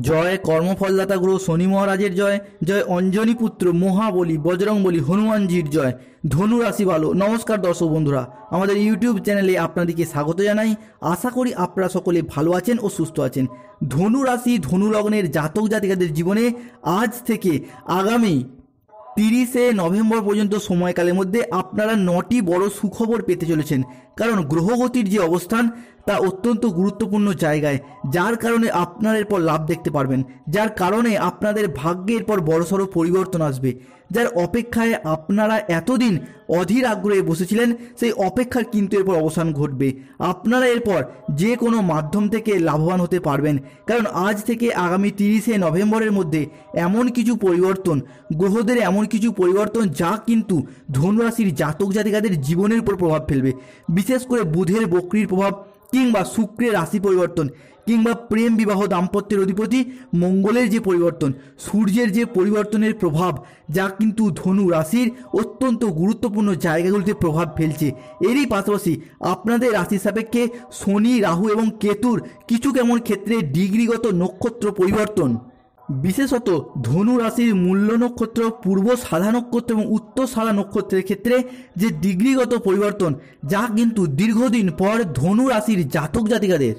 জয় কর্মফলদাতা গ্রহ শনি মহারাজের জয়, জয় অঞ্জনী পুত্র মহাবলী বজরংবলী হনুমানজির জয়। ধনু রাশি ভালো। নমস্কার দর্শক বন্ধুরা, আমাদের ইউটিউব চ্যানেলে আপনাদেরকে স্বাগত জানাই। আশা করি আপনারা সকলে ভালো আছেন ও সুস্থ আছেন। ধনু রাশি ধনু লগ্নের জাতক জাতিকাদের জীবনে আজ থেকে আগামী 30শে নভেম্বর পর্যন্ত সময়কালের মধ্যে আপনারা 9টি বড় সুখবর পেতে চলেছেন। কারণ গ্রহগতির যে অবস্থান তা অত্যন্ত গুরুত্বপূর্ণ জায়গায়, যার কারণে আপনারা এরপর লাভ দেখতে পারবেন, যার কারণে আপনাদের ভাগ্যের পর বড়সড় পরিবর্তন আসবে। যার অপেক্ষায় আপনারা এতদিন অধীর আগ্রহে বসেছিলেন, সেই অপেক্ষার কিন্তু এরপর অবসান ঘটবে। আপনারা এরপর যে কোনো মাধ্যম থেকে লাভবান হতে পারবেন। কারণ আজ থেকে আগামী 30শে নভেম্বরের মধ্যে এমন কিছু পরিবর্তন, গ্রহদের এমন কিছু পরিবর্তন যা কিন্তু ধনুরাশির জাতক জাতিকাদের জীবনের উপর প্রভাব ফেলবে। বিশেষ করে বুধের বক্রির প্রভাব, কিংবা শুক্রের রাশি পরিবর্তন, কিংবা প্রেম বিবাহ দাম্পত্যের অধিপতি মঙ্গলের যে পরিবর্তন, সূর্যের যে পরিবর্তনের প্রভাব, যা কিন্তু ধনু রাশির অত্যন্ত গুরুত্বপূর্ণ জায়গাগুলিতে প্রভাব ফেলছে। এরই পাশাপাশি আপনাদের রাশি সাপেক্ষে শনি, রাহু এবং কেতুর কিছু কেমন ক্ষেত্রে ডিগ্রিগত নক্ষত্র পরিবর্তন, বিশেষত ধনু রাশির মূল্য নক্ষত্র, পূর্ব সাধা নক্ষত্র এবং উত্তর সাধা নক্ষত্রের ক্ষেত্রে যে ডিগ্রিগত পরিবর্তন, যা কিন্তু দীর্ঘদিন পর ধনু রাশির জাতক জাতিকাদের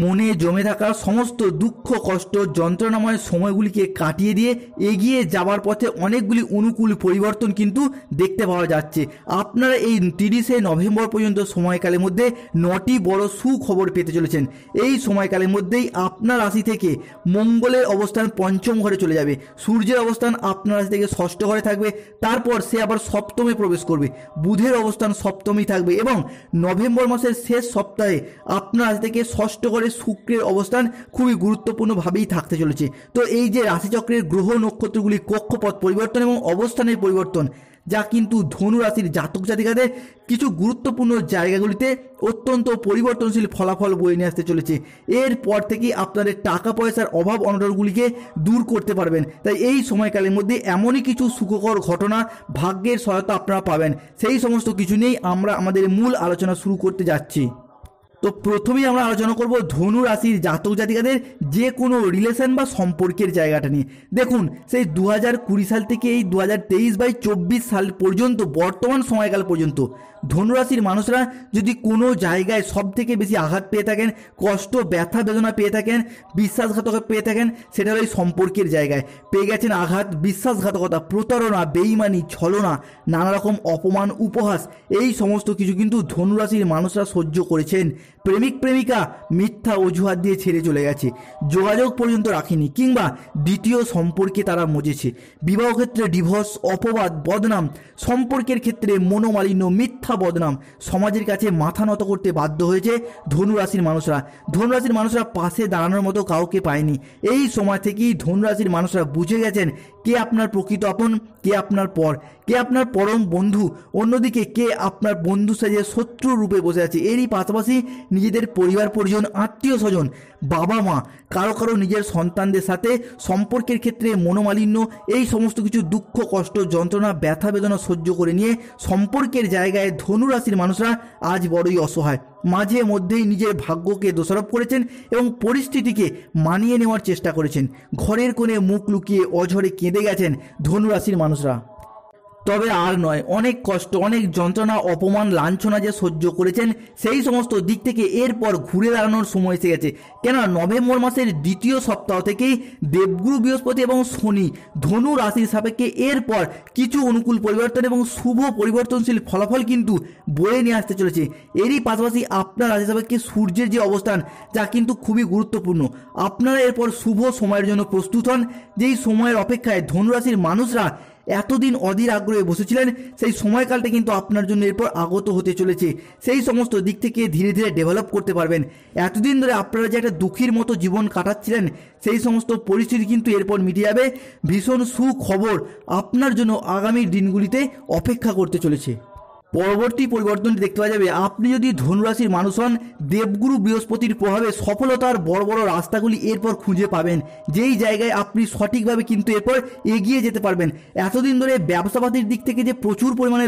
মনে জমে থাকা সমস্ত দুঃখ কষ্ট যন্ত্রণাময় সময়গুলিকে কাটিয়ে দিয়ে এগিয়ে যাওয়ার পথে অনেকগুলি অনুকূল পরিবর্তন কিন্তু দেখতে পাওয়া যাচ্ছে। আপনারা এই 30শে নভেম্বর পর্যন্ত সময়কালের মধ্যে 9টি বড় সুখবর পেতে চলেছেন। এই সময়কালের মধ্যেই আপনার রাশি থেকে মঙ্গলের অবস্থান পঞ্চম ঘরে চলে যাবে, সূর্যের অবস্থান আপনার রাশি থেকে ষষ্ঠ ঘরে থাকবে, তারপর সে আবার সপ্তমে প্রবেশ করবে, বুধের অবস্থান সপ্তমেই থাকবে এবং নভেম্বর মাসের শেষ সপ্তাহে আপনার রাশি থেকে ষষ্ঠ ঘরে শুক্রের অবস্থান খুবই গুরুত্বপূর্ণভাবেই থাকতে চলেছে। তো এই যে রাশিচক্রের গ্রহ নক্ষত্রগুলি কক্ষপথ পরিবর্তন এবং অবস্থানের পরিবর্তন, যা কিন্তু ধনু রাশির জাতক জাতিকাদের কিছু গুরুত্বপূর্ণ জায়গাগুলিতে অত্যন্ত পরিবর্তনশীল ফলাফল বয়ে নিয়ে আসতে চলেছে। এরপর থেকেই আপনাদের টাকা পয়সার অভাব অনটনগুলিকে দূর করতে পারবেন। তাই এই সময়কালের মধ্যে এমনই কিছু সুখকর ঘটনা, ভাগ্যের সহায়তা আপনারা পাবেন। সেই সমস্ত কিছু নিয়েই আমরা আমাদের মূল আলোচনা শুরু করতে যাচ্ছি। তো প্রথমেই আমরা আলোচনা করব ধনু রাশির জাতক জাতিকাদের যে কোনো রিলেশন বা সম্পর্কের জায়গাটা নিয়ে। দেখুন, সেই 2020 সাল থেকে এই 2023-24 সাল পর্যন্ত, বর্তমান সময়কাল পর্যন্ত ধনুরাশির মানুষরা যদি কোনো জায়গায় সব থেকে বেশি আঘাত পেয়ে থাকেন, কষ্ট ব্যথা বেদনা পেয়ে থাকেন, বিশ্বাসঘাতকতা পেয়ে থাকেন, সেটা হলো এই সম্পর্কের জায়গায় পেয়ে গেছেন আঘাত, বিশ্বাসঘাতকতা, প্রতারণা, বেইমানি, ছলনা, নানা রকম অপমান, উপহাস, এই সমস্ত কিছু কিন্তু ধনুরাশির মানুষরা সহ্য করেছেন। প্রেমিক প্রেমিকা মিথ্যা অজুহাত দিয়ে ছেড়ে চলে গেছে, যোগাযোগ পর্যন্ত রাখেনি, কিংবা দ্বিতীয় সম্পর্কে তারা মজেছে। বিবাহ ক্ষেত্রে ডিভোর্স, অপবাদ, বদনাম, সম্পর্কের ক্ষেত্রে মনোমালিন্য, মিথ্যা বদনাম, সমাজের কাছে মাথা নত করতে বাধ্য হয়েছে ধনুরাশির মানুষরা। ধনুরাশির মানুষরা পাশে দাঁড়ানোর মতো কাউকে পায়নি। এই সময় থেকেই ধনুরাশির মানুষরা বুঝে গেছেন কে আপনার প্রকৃত আপন, কে আপনার পর, কে আপনার পরম বন্ধু, অন্যদিকে কে আপনার বন্ধু সাজে শত্রু রূপে বসে আছে। এরই পাশাপাশি নিজেদের পরিবার পরিজন, আত্মীয় স্বজন, বাবা মা, কারো কারো নিজের সন্তানদের সাথে সম্পর্কের ক্ষেত্রে মনোমালিন্য, এই সমস্ত কিছু দুঃখ কষ্ট যন্ত্রণা ব্যথা বেদনা সহ্য করে নিয়ে সম্পর্কের জায়গায় ধনুরাশির মানুষরা আজ বড়ই অসহায়। মাঝে মধ্যেই নিজের ভাগ্যকে দোষারোপ করেছেন এবং পরিস্থিতিকে মানিয়ে নেওয়ার চেষ্টা করেছেন। ঘরের কোণে মুখ লুকিয়ে অঝরে কেঁদে গেছেন ধনুরাশির মানুষরা। তবে আর নয়, অনেক কষ্ট, অনেক যন্ত্রণা, অপমান, লাঞ্ছনা যে সহ্য করেছেন, সেই সমস্ত দিক থেকে এরপর ঘুরে দাঁড়ানোর সময় এসে গেছে। কেন, নভেম্বর মাসের দ্বিতীয় সপ্তাহ থেকেই দেবগুরু বৃহস্পতি এবং শনি ধনু রাশির সাপেক্ষে এরপর কিছু অনুকূল পরিবর্তন এবং শুভ পরিবর্তনশীল ফলাফল কিন্তু বয়ে নিয়ে আসতে চলেছে। এরই পাশাপাশি আপনার রাশি সাপেক্ষে সূর্যের যে অবস্থান, যা কিন্তু খুবই গুরুত্বপূর্ণ। আপনারা এরপর শুভ সময়ের জন্য প্রস্তুত হন। যেই সময়ের অপেক্ষায় ধনুরাশির মানুষরা এতদিন অধীর আগ্রহে বসেছিলেন, সেই সময়কালটা কিন্তু আপনার জন্য এরপর আগত হতে চলেছে। সেই সমস্ত দিক থেকে ধীরে ধীরে ডেভেলপ করতে পারবেন। এতদিন ধরে আপনারা যে একটা দুঃখীর মতো জীবন কাটাচ্ছিলেন, সেই সমস্ত পরিস্থিতি কিন্তু এরপর মিটে যাবে। ভীষণ সুখবর আপনার জন্য আগামী দিনগুলিতে অপেক্ষা করতে চলেছে। পরবর্তী পরিবর্তনটি দেখতে পাওয়া যাবে, আপনি যদি ধনুরাশির মানুষ হন, দেবগুরু বৃহস্পতির প্রভাবে সফলতার বড় বড় রাস্তাগুলি এরপর খুঁজে পাবেন, যেই জায়গায় আপনি সঠিকভাবে কিন্তু এরপর এগিয়ে যেতে পারবেন। এতদিন ধরে ব্যবসাপাতির দিক থেকে যে প্রচুর পরিমাণে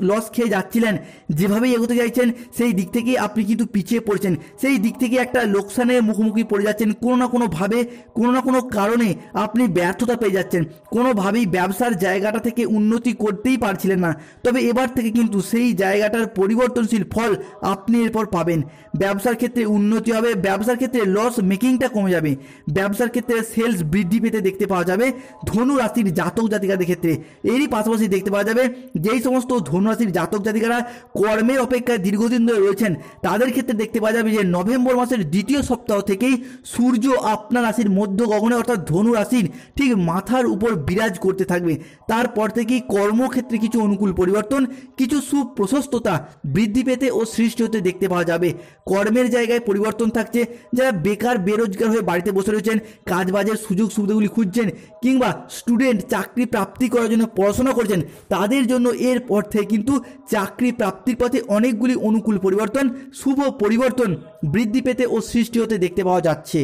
লস খেয়ে যাচ্ছিলেন, যেভাবেই এগোতে চাইছেন সেই দিক থেকেই আপনি কিন্তু পিছিয়ে পড়ছেন, সেই দিক থেকে একটা লোকসানের মুখোমুখি পড়ে যাচ্ছেন। কোনো না কোনোভাবে কোনো না কোনো কারণে আপনি ব্যর্থতা পেয়ে যাচ্ছেন, কোনোভাবেই ব্যবসার জায়গাটা থেকে উন্নতি করতেই পারছিলেন না। তবে এবার থেকে কিন্তু সেই জায়গাটার পরিবর্তনশীল ফল আপনি এরপর পাবেন। ব্যবসার ক্ষেত্রে উন্নতি হবে, ব্যবসার ক্ষেত্রে লস মেকিংটা কমে যাবে, ব্যবসার ক্ষেত্রে সেলস বৃদ্ধি পেতে দেখতে পাওয়া যাবে ধনু রাশির জাতক জাতিকাদের ক্ষেত্রে। এরই পাশাপাশি দেখতে পাওয়া যাবে যেই সমস্ত ধনু রাশির জাতক জাতিকারা কর্মের অপেক্ষায় দীর্ঘদিন ধরে রয়েছেন, তাদের ক্ষেত্রে দেখতে পাওয়া যাবে যে নভেম্বর মাসের দ্বিতীয় সপ্তাহ থেকেই সূর্য আপনার রাশির মধ্য গগনে অর্থাৎ ধনু রাশির ঠিক মাথার উপর বিরাজ করতে থাকবে। তারপর থেকেই কর্মক্ষেত্রে কিছু অনুকূল পরিবর্তন, কিছু সুপ্রশস্ততা বৃদ্ধি পেতে ও সৃষ্টি হতে দেখতে পাওয়া যাবে। কর্মের জায়গায় পরিবর্তন থাকছে, যারা বেকার বেরোজগার হয়ে বাড়িতে বসে রয়েছেন, কাজবাজের সুযোগ সুবিধাগুলি খুঁজছেন, কিংবা স্টুডেন্ট চাকরি প্রাপ্তি করার জন্য পড়াশোনা করছেন, তাদের জন্য এরপর থেকে কিন্তু চাকরি প্রাপ্তির পথে অনেকগুলি অনুকূল পরিবর্তন, শুভ পরিবর্তন বৃদ্ধি পেতে ও সৃষ্টি হতে দেখতে পাওয়া যাচ্ছে।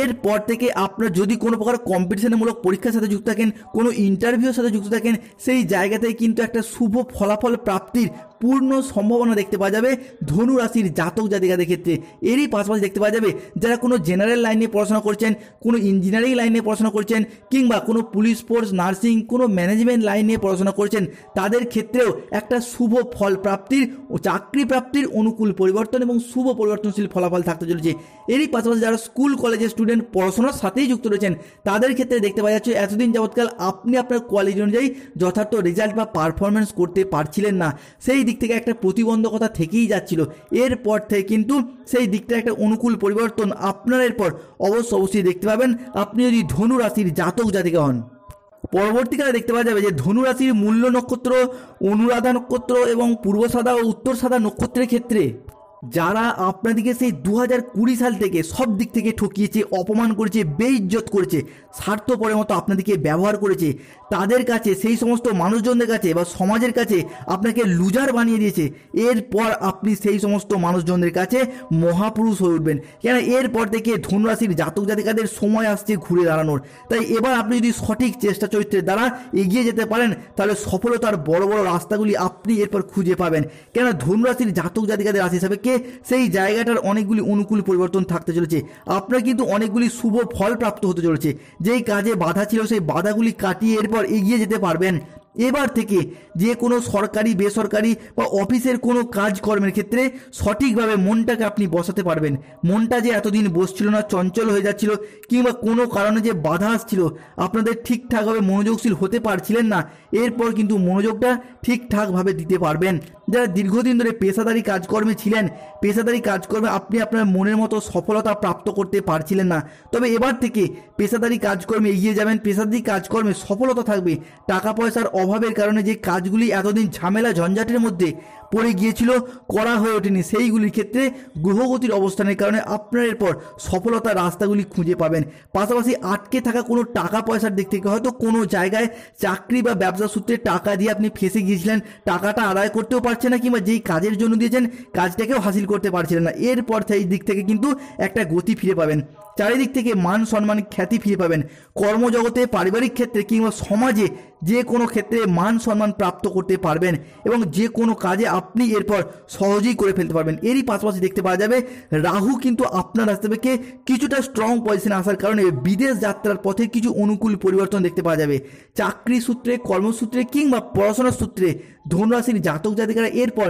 এরপর থেকে আপনার যদি কোনো প্রকার কম্পিটিশনমূলক পরীক্ষার সাথে যুক্ত থাকেন, কোনো ইন্টারভিউর সাথে যুক্ত থাকেন, সেই জায়গাতেই কিন্তু একটা শুভ ফলাফল প্রাপ্তির পূর্ণ সম্ভাবনা দেখতে পাওয়া যাবে ধনু রাশির জাতক জাতিকাদের ক্ষেত্রে। এরই পাশাপাশি দেখতে পাওয়া যাবে যারা কোনো জেনারেল লাইনে পড়াশোনা করছেন, কোনো ইঞ্জিনিয়ারিং লাইনে পড়াশোনা করছেন, কিংবা কোনো পুলিশ ফোর্স, নার্সিং, কোনো ম্যানেজমেন্ট লাইন নিয়ে পড়াশোনা করছেন, তাদের ক্ষেত্রেও একটা শুভ ফল প্রাপ্তির ও চাকরি প্রাপ্তির অনুকূল পরিবর্তন এবং শুভ পরিবর্তনশীল ফলাফল থাকতে চলেছে। এরই পাশাপাশি যারা স্কুল কলেজের স্টুডেন্ট পড়াশোনার সাথেই যুক্ত রয়েছেন, তাদের ক্ষেত্রে দেখতে পাওয়া যাচ্ছে এতদিন যাবৎকাল আপনি আপনার কোয়ালিটি অনুযায়ী যথার্থ রেজাল্ট বা পারফরমেন্স করতে পারছিলেন না, সেই দিক থেকে একটা প্রতিবন্ধকতা থেকেই যাচ্ছিল। এরপর থেকে কিন্তু সেই দিকটা একটা অনুকূল পরিবর্তন আপনার এরপর অবশ্যই দেখতে পাবেন, আপনি যদি ধনু রাশির জাতক জাতিকা হন। পরবর্তীকালে দেখতে পাওয়া যাবে যে ধনু রাশির মূল্য নক্ষত্র, অনুরাধা নক্ষত্র এবং পূর্বসাদা ও উত্তর সাদা নক্ষত্রের ক্ষেত্রে যারা আপনাদেরকে সেই 2020 সাল থেকে সব দিক থেকে ঠকিয়েছে, অপমান করেছে, বেইজ্জত করেছে, স্বার্থপরের মতো আপনাদেরকে ব্যবহার করেছে, তাদের কাছে, সেই সমস্ত মানুষজনদের কাছে বা সমাজের কাছে আপনাকে লুজার বানিয়ে দিয়েছে, এরপর আপনি সেই সমস্ত মানুষজনদের কাছে মহাপুরুষ হয়ে উঠবেন। কেন এরপর থেকে ধনুরাশির জাতক জাতিকাদের সময় আসছে ঘুরে দাঁড়ানোর। তাই এবার আপনি যদি সঠিক চেষ্টা চরিত্রের দ্বারা এগিয়ে যেতে পারেন, তাহলে সফলতার বড় বড় রাস্তাগুলি আপনি এরপর খুঁজে পাবেন। কেন ধনুরাশির জাতক জাতিকাদের রাশি হিসাবে সেই জায়গাটার অনেকগুলি অনুকূল পরিবর্তন থাকতে চলেছে, আপনার কিন্তু অনেকগুলি শুভ ফল প্রাপ্ত হতে চলেছে। যেই কাজে বাধা ছিল সেই বাধাগুলি কাটিয়ে এরপর এগিয়ে যেতে পারবেন। এবার থেকে যে কোনো সরকারি বেসরকারি বা অফিসের কোনো কাজকর্মের ক্ষেত্রে সঠিকভাবে মনটাকে আপনি বসাতে পারবেন। মনটা যে এতদিন বসছিল না, চঞ্চল হয়ে যাচ্ছিল, কিংবা কোনো কারণে যে বাধা আসছিল, আপনাদের ঠিকঠাকভাবে মনোযোগশীল হতে পারছিলেন না, এরপর কিন্তু মনোযোগটা ঠিকঠাকভাবে দিতে পারবেন। যারা দীর্ঘদিন ধরে পেশাদারি কাজকর্মে ছিলেন, পেশাদারি কাজকর্মে আপনি আপনার মনের মতো সফলতা প্রাপ্ত করতে পারছিলেন না, তবে এবার থেকে পেশাদারি কাজকর্মে এগিয়ে যাবেন, পেশাদারি কাজকর্মে সফলতা থাকবে। টাকা পয়সার অভাবের কারণে যে কাজগুলি এতদিন ঝামেলা ঝঞ্ঝাটের মধ্যে পড়ে গিয়েছিল, করা হয়ে ওঠেনি, সেইগুলির ক্ষেত্রে গ্রহগতির অবস্থানের কারণে আপনার এরপর সফলতার রাস্তাগুলি খুঁজে পাবেন। পাশাপাশি আটকে থাকা কোনো টাকা পয়সার দিক থেকে হয়তো কোনো জায়গায় চাকরি বা ব্যবসা সূত্রে টাকা দিয়ে আপনি ফেঁসে গিয়েছিলেন, টাকাটা আদায় করতেও পারছেন না, কিংবা যেই কাজের জন্য দিয়েছেন কাজটাকেও হাসিল করতে পারছিলেন না, এরপর সেই দিক থেকে কিন্তু একটা গতি ফিরে পাবেন। চারিদিক থেকে মান সম্মান খ্যাতি ফিরে পাবেন। কর্মজগতে, পারিবারিক ক্ষেত্রে কিংবা সমাজে যে কোনো ক্ষেত্রে মান সম্মান প্রাপ্ত করতে পারবেন এবং যে কোনো কাজে আপনি এরপর সহজেই করে ফেলতে পারবেন। এরই পাশাপাশি দেখতে পাওয়া যাবে রাহু কিন্তু আপনার রাস্তা থেকে কিছুটা স্ট্রং পজিশনে আসার কারণে বিদেশ যাত্রার পথে কিছু অনুকূল পরিবর্তন দেখতে পাওয়া যাবে। চাকরি সূত্রে, কর্মসূত্রে কিংবা পড়াশোনার সূত্রে ধনুরাশির জাতক জাতিকারা এরপর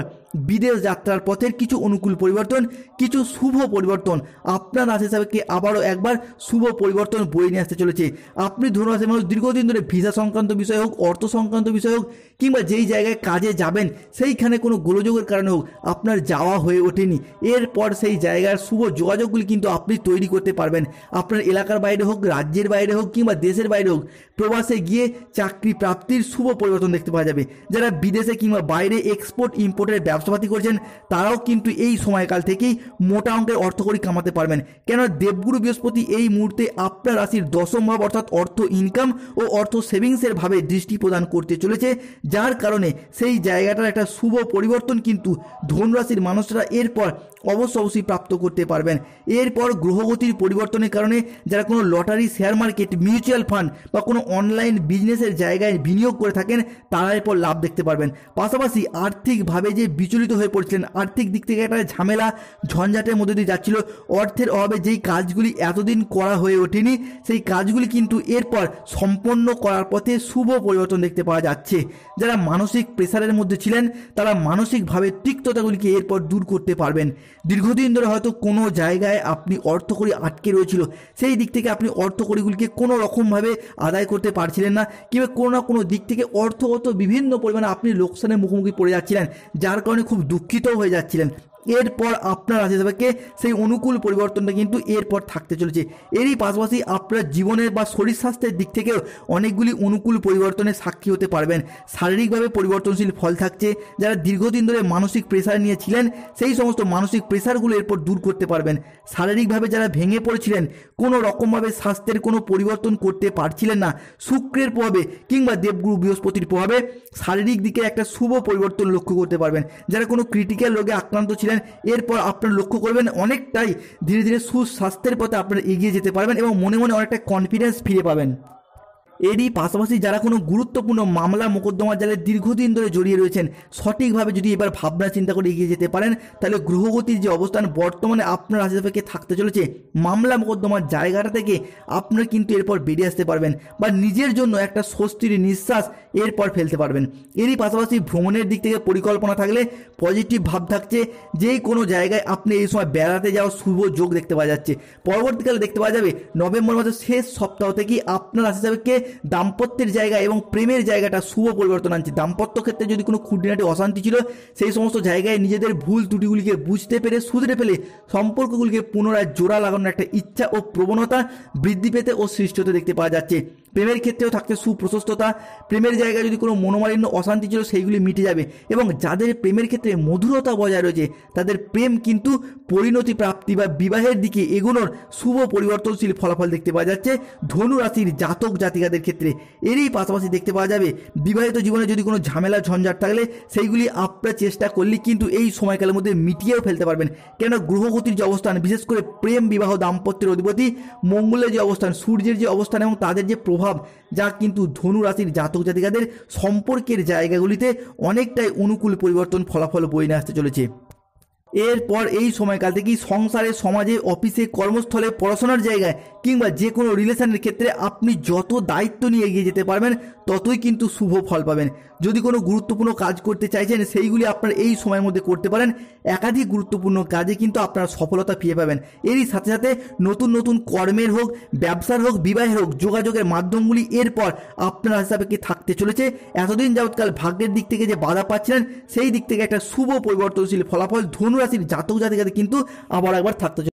বিদেশ যাত্রার পথের কিছু অনুকূল পরিবর্তন, কিছু শুভ পরিবর্তন আপনার রাশি হিসাবে আবারও একবার শুভ পরিবর্তন বয়ে নিয়ে আসতে চলেছে। আপনি ধনুরাশির মানুষ দীর্ঘদিন ধরে ভিসা সংক্রান্ত বিষয় হোক, অর্থ সংক্রান্ত বিষয় হোক, কিংবা যেই জায়গায় কাজে যাবেন সেইখানে কোনো গোলযোগের কারণে হোক আপনার যাওয়া হয়ে ওঠেনি, এরপর সেই জায়গার শুভ যোগাযোগগুলি কিন্তু আপনি তৈরি করতে পারবেন। আপনার এলাকার বাইরে হোক, রাজ্যের বাইরে হোক কিংবা দেশের বাইরে হোক, প্রবাসে গিয়ে চাকরি প্রাপ্তির শুভ পরিবর্তন দেখতে পাওয়া যাবে। যারা বিদেশে বিদেশে কিংবা বাইরে এক্সপোর্ট ইম্পোর্টের ব্যবসাপাতি করছেন তারাও কিন্তু এই সময়কাল থেকেই মোটা অঙ্কের অর্থকড়ি কামাতে পারবেন। কেন দেবগুরু বৃহস্পতি এই মুহূর্তে আপনার রাশির দশম ভাব অর্থাৎ অর্থ ইনকাম ও অর্থ সেভিংসের ভাবে দৃষ্টি প্রদান করতে চলেছে, যার কারণে সেই জায়গাটার একটা শুভ পরিবর্তন কিন্তু ধনু রাশির মানুষরা এরপর অবশ্যই প্রাপ্ত করতে পারবেন। এরপর গ্রহগতির পরিবর্তনের কারণে যারা কোনো lottery, share market, mutual fund বা কোনো অনলাইন বিজনেসের জায়গায় বিনিয়োগ করে থাকেন তারা এরপর লাভ দেখতে পারবেন। পাশাপাশি আর্থিকভাবে যে বিচলিত হয়ে পড়ছিলেন, আর্থিক দিক থেকে একটা ঝামেলা ঝঞ্ঝাটের মধ্যে দিয়ে যাচ্ছিল, অর্থের অভাবে যেই কাজগুলি এতদিন করা হয়ে ওঠেনি সেই কাজগুলি কিন্তু এরপর সম্পন্ন করার পথে শুভ পরিবর্তন দেখতে পাওয়া যাচ্ছে। যারা মানসিক প্রেসারের মধ্যে ছিলেন তারা মানসিকভাবে তিক্ততাগুলিকে এরপর দূর করতে পারবেন। দীর্ঘদিন ধরে হয়তো কোনো জায়গায় আপনি অর্থকড়ি আটকে রয়েছিল, সেই দিক থেকে আপনি অর্থকড়িগুলিকে কোনো রকমভাবে আদায় করতে পারছিলেন না, কিংবা কোনো না কোনো দিক থেকে অর্থগত বিভিন্ন পরিমাণে আপনি লোকসানের মুখোমুখি পড়ে যাচ্ছিলেন, যার কারণে খুব দুঃখিতও হয়ে যাচ্ছিলেন। এরপর আপনার রাশি সাপেক্ষে সেই অনুকূল পরিবর্তনটা কিন্তু এরপর থাকতে চলেছে। এরই পাশাপাশি আপনার জীবনের বা শরীর স্বাস্থ্যের দিক থেকেও অনেকগুলি অনুকূল পরিবর্তনের সাক্ষী হতে পারবেন। শারীরিকভাবে পরিবর্তনশীল ফল থাকছে। যারা দীর্ঘদিন ধরে মানসিক প্রেসার নিয়েছিলেন সেই সমস্ত মানসিক প্রেসারগুলো এরপর দূর করতে পারবেন। শারীরিকভাবে যারা ভেঙে পড়েছিলেন, কোনো রকমভাবে স্বাস্থ্যের কোনো পরিবর্তন করতে পারছিলেন না, শুক্রের প্রভাবে কিংবা দেবগুরু বৃহস্পতির প্রভাবে শারীরিক দিকে একটা শুভ পরিবর্তন লক্ষ্য করতে পারবেন। যারা কোনো ক্রিটিক্যাল রোগে আক্রান্ত ছিলেন এরপর আপনারা লক্ষ্য করবেন অনেকটাই ধীরে ধীরে সুস্বাস্থ্যের পথে আপনারা এগিয়ে যেতে পারবেন এবং মনে মনে অনেকটা কনফিডেন্স ফিরে পাবেন। এরই পাশাপাশি যারা কোনো গুরুত্বপূর্ণ মামলা মোকদ্দমার জালে দীর্ঘদিন ধরে জড়িয়ে রয়েছেন, সঠিকভাবে যদি এবার ভাবনা চিন্তা করে এগিয়ে যেতে পারেন তাহলে গ্রহগতির যে অবস্থান বর্তমানে আপনার রাশি সাপেক্ষে থাকতে চলেছে, মামলা মোকদ্দমার জায়গাটা থেকে আপনারা কিন্তু এরপর বেরিয়ে আসতে পারবেন বা নিজের জন্য একটা স্বস্তির নিঃশ্বাস এরপর ফেলতে পারবেন। এরই পাশাপাশি ভ্রমণের দিক থেকে পরিকল্পনা থাকলে পজিটিভ ভাব থাকছে, যে কোনো জায়গায় আপনি এই সময় বেড়াতে যাওয়ার শুভ যোগ দেখতে পাওয়া যাচ্ছে। পরবর্তীকালে দেখতে পাওয়া যাবে নভেম্বর মাসের শেষ সপ্তাহ থেকেই আপনার রাশি সাপেক্ষে দাম্পত্যের জায়গা এবং প্রেমের জায়গাটা শুভ পরিবর্তন আনছে। দাম্পত্য ক্ষেত্রে যদি কোনো খুঁটিনাটি অশান্তি ছিল সেই সমস্ত জায়গায় নিজেদের ভুল ত্রুটিগুলিকে বুঝতে পেরে শুধরে ফেলে সম্পর্কগুলিকে পুনরায় জোড়া লাগানোর একটা ইচ্ছা ও প্রবণতা বৃদ্ধি পেতে ও সৃষ্টি হতে দেখতে পাওয়া যাচ্ছে। প্রেমের ক্ষেত্রেও থাকছে সুপ্রশস্ততা। প্রেমের জায়গায় যদি কোনো মনোমালিন্য অশান্তি ছিল সেইগুলি মিটে যাবে এবং যাদের প্রেমের ক্ষেত্রে মধুরতা বজায় রয়েছে তাদের প্রেম কিন্তু পরিণতি প্রাপ্তি বা বিবাহের দিকে এগোনোর শুভ পরিবর্তনশীল ফলাফল দেখতে পাওয়া যাচ্ছে ধনু রাশির জাতক জাতিকাদের ক্ষেত্রে। এরই পাশাপাশি দেখতে পাওয়া যাবে বিবাহিত জীবনে যদি কোনো ঝামেলা ঝঞ্ঝাট থাকলে সেইগুলি আপনার চেষ্টা করলে কিন্তু এই সময়কালের মধ্যে মিটিয়েও ফেলতে পারবেন। কেন গ্রহগতির যে অবস্থান, বিশেষ করে প্রেম বিবাহ দাম্পত্যের অধিপতি মঙ্গলের যে অবস্থান, সূর্যের যে অবস্থান এবং তাদের যে প্রভাব, যা কিন্তু ধনু রাশির জাতক জাতিকাদের সম্পর্কের জায়গাগুলিতে অনেকটাই অনুকূল পরিবর্তন ফলাফল বয়ে নিয়ে আসতে চলেছে। এরপর এই সময়কাল থেকেই সংসারে, সমাজে, অফিসে, কর্মস্থলে, পড়াশোনার জায়গায় কিংবা যে কোনো রিলেশনের ক্ষেত্রে আপনি যত দায়িত্ব নিয়ে এগিয়ে যেতে পারবেন ততই কিন্তু শুভ ফল পাবেন। যদি কোনো গুরুত্বপূর্ণ কাজ করতে চাইছেন সেইগুলি আপনারা এই সময়ের মধ্যে করতে পারেন। একাধিক গুরুত্বপূর্ণ কাজে কিন্তু আপনারা সফলতা ফিরে পাবেন। এরই সাথে সাথে নতুন নতুন কর্মের হোক, ব্যবসার হোক, বিবাহের হোক, যোগাযোগের মাধ্যমগুলি এরপর আপনার হিসাবে কি থাকতে চলেছে। এতদিন যাবৎকাল ভাগ্যের দিক থেকে যে বাধা পাচ্ছিলেন সেই দিক থেকে একটা শুভ পরিবর্তনশীল ফলাফল ধনু রাশির জাতক জাতিকাদের কিন্তু আবার একবার থাকতে চলেছে।